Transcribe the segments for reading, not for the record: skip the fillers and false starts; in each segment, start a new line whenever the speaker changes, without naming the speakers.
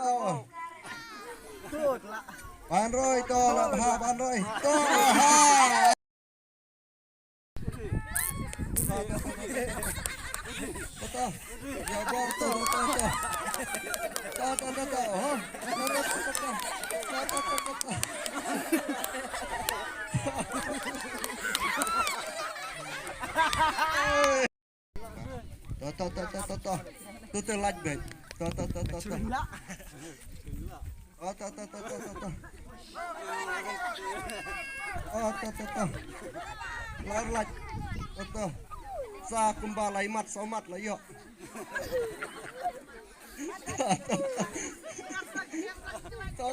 Oh.
Tut lah.
Ban rồi to là ha ban rồi. To ha. To. Ya bor to. To. Oh. To. To lạch bệt. To. Oh, to. Oh, to. Lar lạch. To. Sa kumbalay mat somat lah yo. To.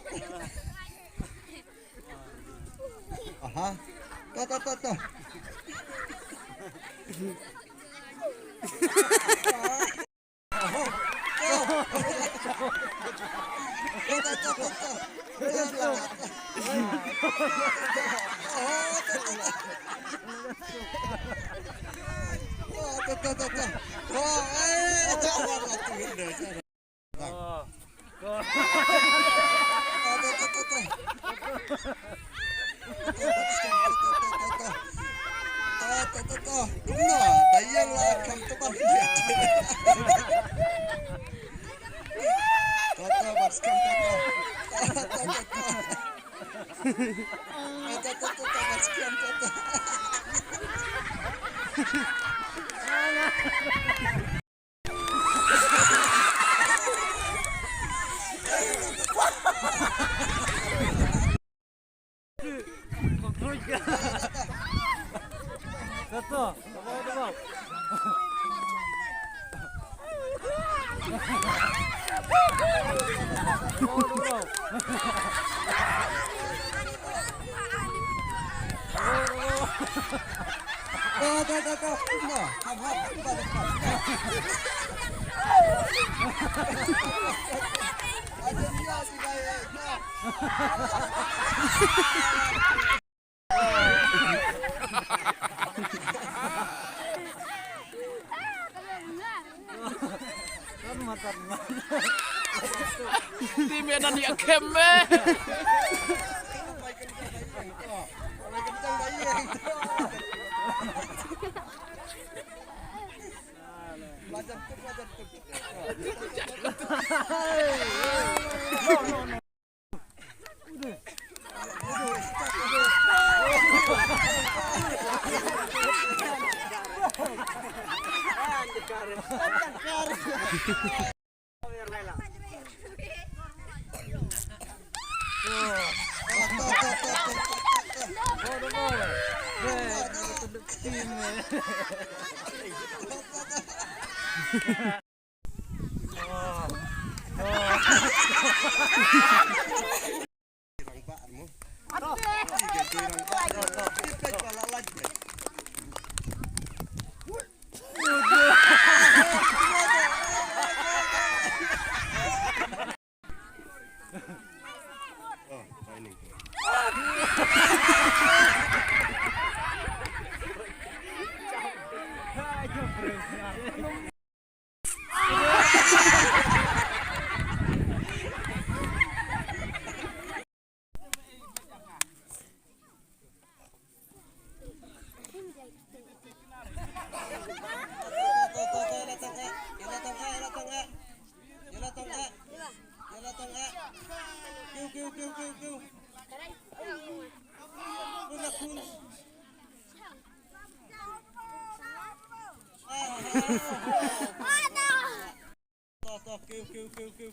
Aha. To.
Di Medan ya keme.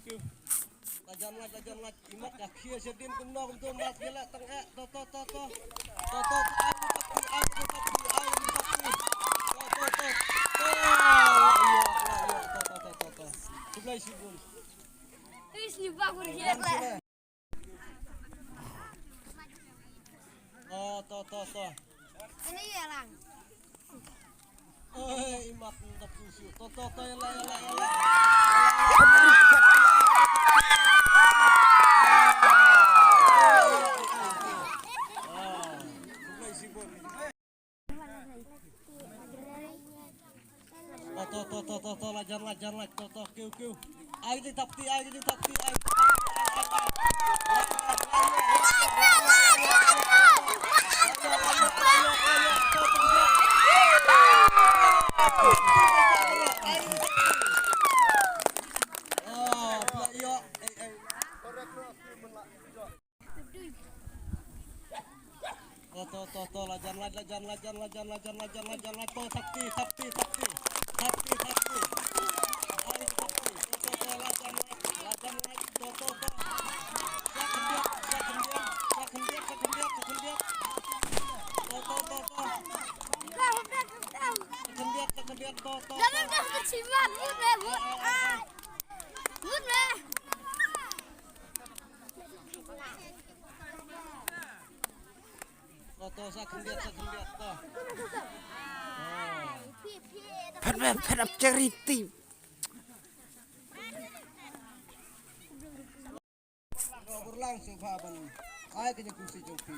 Kêu. Lajan laj imat dah kia sedin kumno kum mat gila teng to. Sebelah sibun.
Wis bagus ya.
Oh, to.
Ini ya, Lang.
Imat untuk susu. To ya. To lajar to
oke. Ai di tapi.
Jangan dah keciman, mut. Mut meh.
Padap cerita.
Berlangsung Faban. Ai kena kursi jongpi.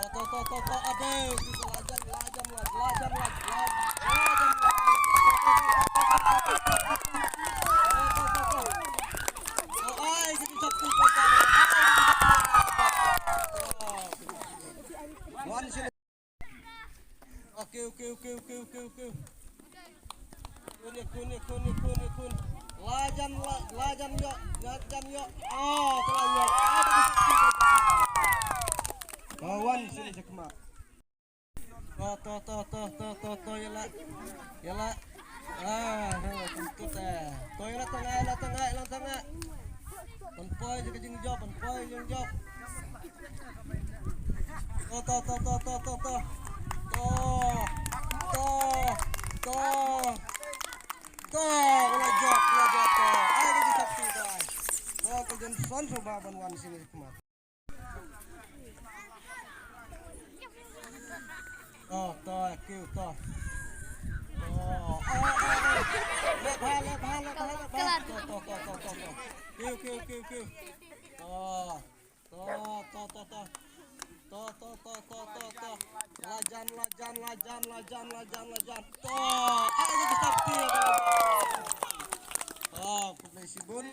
Aduh, Oke. Kun. Lajan yuk. Oh, telah yuk. Kawan sini sekmat. Yala. Tentut yala tengah. Penpoy juga jengjob. Lajak. Ayo kita sakti. Kejen son Faban wan sini sekmat. Lajan. Ayo kita sakti. Sibun.